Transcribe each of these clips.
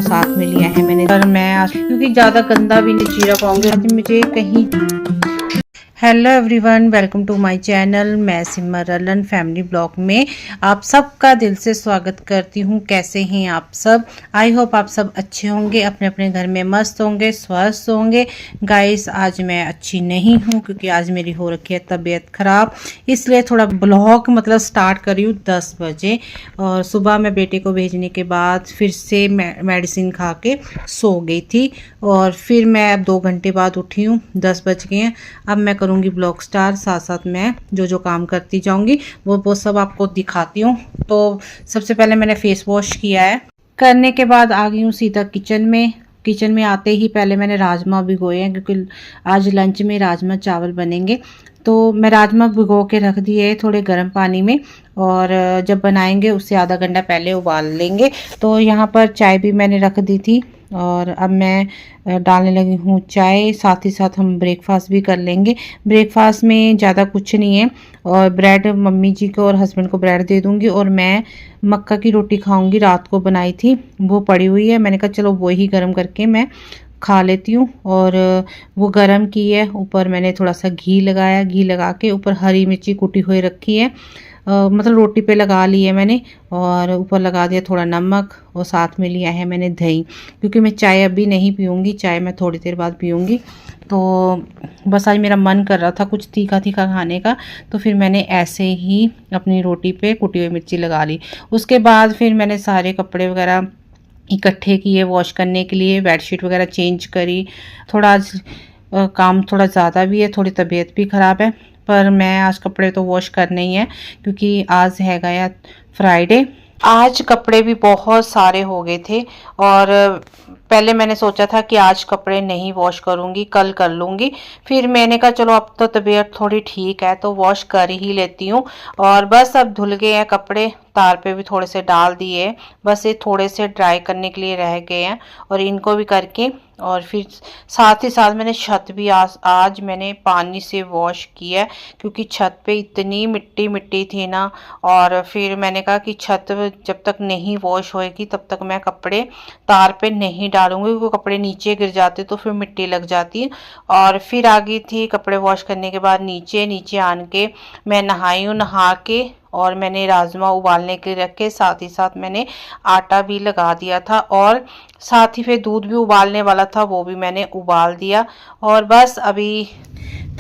साथ में लिया है मैंने। और मैं आज क्योंकि ज़्यादा गंदा भी नहीं जीरा पाऊंगी, आज मुझे कहीं। Hello everyone, welcome to my channel. मैं सिमरन फैमिली ब्लॉग में आप सबका दिल से स्वागत करती हूँ। कैसे हैं आप सब? आई होप आप सब अच्छे होंगे, अपने अपने घर में मस्त होंगे, स्वस्थ होंगे। गाइस आज मैं अच्छी नहीं हूँ क्योंकि आज मेरी हो रखी है तबीयत ख़राब, इसलिए थोड़ा ब्लॉग स्टार्ट करी हूँ 10 बजे। और सुबह मैं बेटे को भेजने के बाद फिर से मेडिसिन खा के सो गई थी और फिर मैं अब 2 घंटे बाद उठी हूँ, 10 बज गए हैं। अब मैं करूँगी ब्लॉग स्टार, साथ साथ मैं जो काम करती जाऊँगी वो सब आपको दिखाती हूँ। तो सबसे पहले मैंने फेस वॉश किया है, करने के बाद आ गई हूँ सीधा किचन में आते ही पहले मैंने राजमा भिगोए हैं क्योंकि आज लंच में राजमा चावल बनेंगे। तो मैं राजमा भिगो के रख दिए थोड़े गर्म पानी में, और जब बनाएंगे उससे आधा घंटा पहले उबाल लेंगे। तो यहाँ पर चाय भी मैंने रख दी थी और अब मैं डालने लगी हूँ चाय। साथ ही साथ हम ब्रेकफास्ट भी कर लेंगे। ब्रेकफास्ट में ज़्यादा कुछ नहीं है, और ब्रेड मम्मी जी को और हस्बैंड को ब्रेड दे दूँगी, और मैं मक्का की रोटी खाऊंगी। रात को बनाई थी वो पड़ी हुई है, मैंने कहा चलो वही गर्म करके मैं खा लेती हूँ। और वो गरम की है, ऊपर मैंने थोड़ा सा घी लगाया, घी लगा के ऊपर हरी मिर्ची कुटी हुई रखी है, रोटी पे लगा ली है मैंने, और ऊपर लगा दिया थोड़ा नमक, और साथ में लिया है मैंने दही, क्योंकि मैं चाय अभी नहीं पीऊँगी, चाय मैं थोड़ी देर बाद पीऊँगी। तो बस आज मेरा मन कर रहा था कुछ तीखा तीखा खाने का, तो फिर मैंने ऐसे ही अपनी रोटी पे कुटी हुई मिर्ची लगा ली। उसके बाद फिर मैंने सारे कपड़े वगैरह इकट्ठे किए वॉश करने के लिए, बेडशीट वगैरह चेंज करी। थोड़ा आज काम थोड़ा ज़्यादा भी है, थोड़ी तबीयत भी ख़राब है, पर मैं आज कपड़े तो वॉश करने ही है क्योंकि आज है गया फ्राइडे। आज कपड़े भी बहुत सारे हो गए थे, और पहले मैंने सोचा था कि आज कपड़े नहीं वॉश करूंगी, कल कर लूंगी। फिर मैंने कहा चलो अब तो तबीयत थोड़ी ठीक है तो वॉश कर ही लेती हूँ। और बस अब धुल गए हैं कपड़े, तार पे भी थोड़े से डाल दिए, बस ये थोड़े से ड्राई करने के लिए रह गए हैं, और इनको भी करके और फिर साथ ही साथ मैंने छत भी आज मैंने पानी से वॉश किया, क्योंकि छत पे इतनी मिट्टी मिट्टी थी ना। और फिर मैंने कहा कि छत जब तक नहीं वॉश होएगी तब तक मैं कपड़े तार पे नहीं डालूंगी, क्योंकि कपड़े नीचे गिर जाते तो फिर मिट्टी लग जाती है। और फिर आ गई थी कपड़े वॉश करने के बाद नीचे आन के मैं नहाई हूँ। नहा के और मैंने राजमा उबालने के लिए रखे, साथ ही साथ मैंने आटा भी लगा दिया था, और साथ ही फिर दूध भी उबालने वाला था, वो भी मैंने उबाल दिया। और बस अभी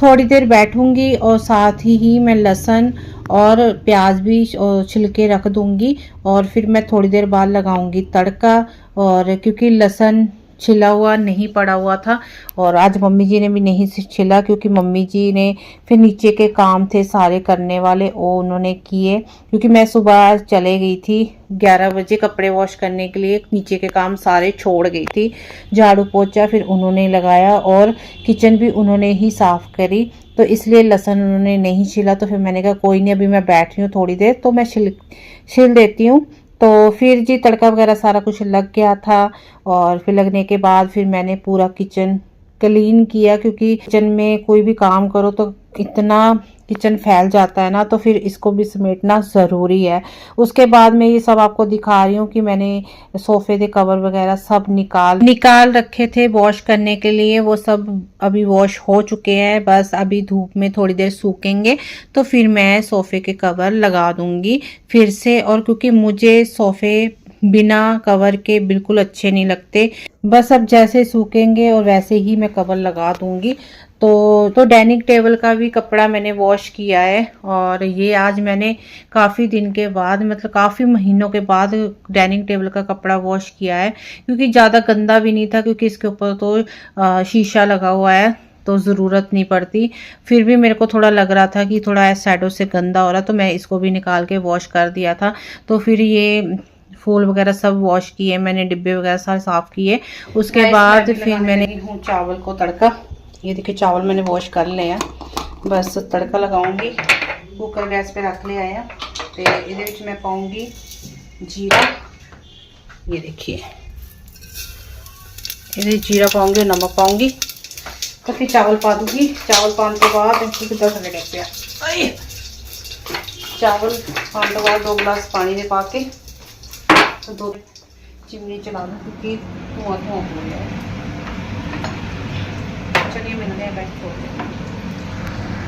थोड़ी देर बैठूंगी, और साथ ही मैं लहसुन और प्याज भी छिलके रख दूंगी, और फिर मैं थोड़ी देर बाद लगाऊंगी तड़का। और क्योंकि लहसुन छिला हुआ नहीं पड़ा हुआ था, और आज मम्मी जी ने भी नहीं छिला, क्योंकि मम्मी जी ने फिर नीचे के काम थे सारे करने वाले, वो उन्होंने किए। क्योंकि मैं सुबह चले गई थी 11 बजे कपड़े वॉश करने के लिए, नीचे के काम सारे छोड़ गई थी। झाड़ू पोछा फिर उन्होंने लगाया, और किचन भी उन्होंने ही साफ़ करी, तो इसलिए लहसुन उन्होंने नहीं छिला। तो फिर मैंने कहा कोई नहीं, अभी मैं बैठी हूँ थोड़ी देर तो मैं छिल देती हूँ। तो फिर जी तड़का वगैरह सारा कुछ लग गया था, और फिर लगने के बाद फिर मैंने पूरा किचन क्लीन किया, क्योंकि किचन में कोई भी काम करो तो इतना किचन फैल जाता है ना, तो फिर इसको भी समेटना ज़रूरी है। उसके बाद मैं ये सब आपको दिखा रही हूँ कि मैंने सोफे के कवर वगैरह सब निकाल रखे थे वॉश करने के लिए, वो सब अभी वॉश हो चुके हैं। बस अभी धूप में थोड़ी देर सूखेंगे तो फिर मैं सोफे के कवर लगा दूंगी फिर से। और क्योंकि मुझे सोफे बिना कवर के बिल्कुल अच्छे नहीं लगते, बस अब जैसे सूखेंगे और वैसे ही मैं कवर लगा दूंगी। तो डाइनिंग टेबल का भी कपड़ा मैंने वॉश किया है, और ये आज मैंने काफ़ी दिन के बाद काफ़ी महीनों के बाद डाइनिंग टेबल का कपड़ा वॉश किया है, क्योंकि ज़्यादा गंदा भी नहीं था, क्योंकि इसके ऊपर तो शीशा लगा हुआ है तो ज़रूरत नहीं पड़ती। फिर भी मेरे को थोड़ा लग रहा था कि थोड़ा साइडों से गंदा हो रहा, तो मैं इसको भी निकाल के वॉश कर दिया था। तो फिर ये फूल वगैरह सब वॉश किए मैंने, डिब्बे वगैरह सारे साफ़ किए। उसके बाद फिर मैंने चावल को तड़का, ये देखिए चावल मैंने वॉश कर लिया, बस तड़का लगाऊंगी। कुकर गैस पे रख लिया है, तो ये मैं पाऊंगी जीरा, ये देखिए ये जीरा पाऊंगी, नमक पाऊंगी, तो फिर चावल पा दूंगी। चावल पाने के बाद चावल पाने के बाद 2 गिलास पानी दे पा के, तो चिमनी चला दूँ क्योंकि धुआं हो गया है। चलिए मिलते हैं बैठ के।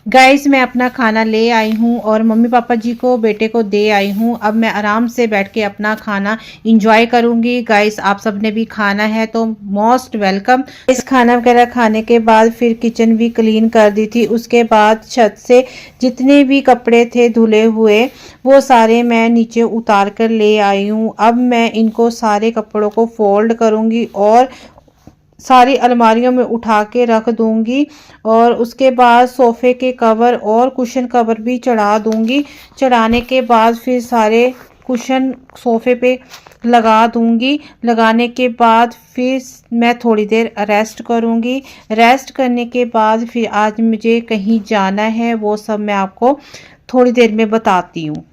गाइस मैं अपना खाना ले आई हूँ और मम्मी पापा जी को बेटे को दे आई हूँ। अब मैं आराम से बैठ के अपना खाना इंजॉय करूँगी। गाइस आप सब ने भी खाना है तो मोस्ट वेलकम। इस खाना वगैरह खाने के बाद फिर किचन भी क्लीन कर दी थी। उसके बाद छत से जितने भी कपड़े थे धुले हुए वो सारे मैं नीचे उतार कर ले आई हूँ। अब मैं इनको सारे कपड़ों को फोल्ड करूँगी और सारी अलमारियों में उठा के रख दूंगी और उसके बाद सोफे के कवर और कुशन कवर भी चढ़ा दूंगी। चढ़ाने के बाद फिर सारे कुशन सोफे पे लगा दूंगी। लगाने के बाद फिर मैं थोड़ी देर रेस्ट करूंगी। रेस्ट करने के बाद फिर आज मुझे कहीं जाना है, वो सब मैं आपको थोड़ी देर में बताती हूँ।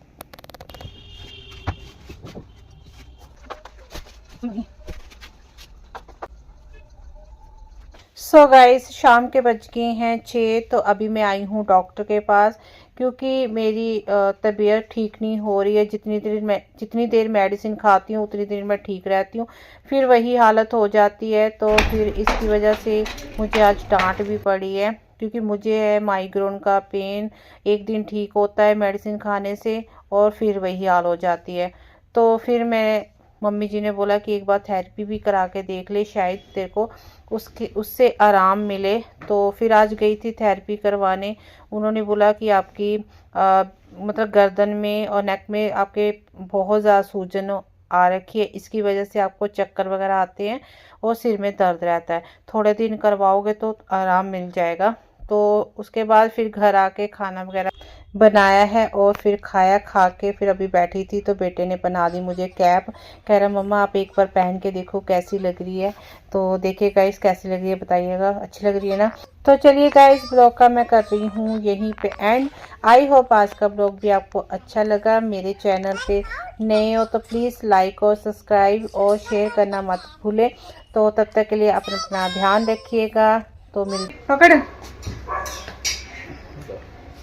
सो गाइस शाम के बज गए हैं 6। तो अभी मैं आई हूँ डॉक्टर के पास क्योंकि मेरी तबीयत ठीक नहीं हो रही है। जितनी देर मेडिसिन खाती हूँ उतनी देर मैं ठीक रहती हूँ, फिर वही हालत हो जाती है। तो फिर इसकी वजह से मुझे आज डांट भी पड़ी है क्योंकि मुझे है माइग्रेन का पेन। एक दिन ठीक होता है मेडिसिन खाने से और फिर वही हाल हो जाती है। तो फिर मैं मम्मी जी ने बोला कि एक बार थेरेपी भी करा के देख ले, शायद तेरे को उससे आराम मिले। तो फिर आज गई थी थेरेपी करवाने। उन्होंने बोला कि आपकी मतलब गर्दन में और नेक में आपके बहुत ज़्यादा सूजन आ रखी है, इसकी वजह से आपको चक्कर वगैरह आते हैं और सिर में दर्द रहता है। थोड़े दिन करवाओगे तो आराम मिल जाएगा। तो उसके बाद फिर घर आके खाना वगैरह बनाया है और फिर खाया। खा के फिर अभी बैठी थी तो बेटे ने बना दी मुझे कैप। कह रहा मम्मा आप एक बार पहन के देखो कैसी लग रही है। तो देखिए गाइस कैसी लग रही है बताइएगा, अच्छी लग रही है ना। तो चलिए गाइस ब्लॉग का मैं कर रही हूँ यहीं पे एंड। आई होप आज का ब्लॉग भी आपको अच्छा लगा। मेरे चैनल पे नए हो तो प्लीज़ लाइक और सब्सक्राइब और शेयर करना मत भूलें। तो तब तक के लिए अपना ध्यान रखिएगा। तो पकड़।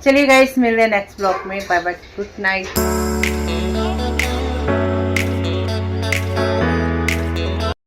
चलिए गाइस मिल रहे हैं नेक्स्ट ब्लॉग में। Bye bye, good night.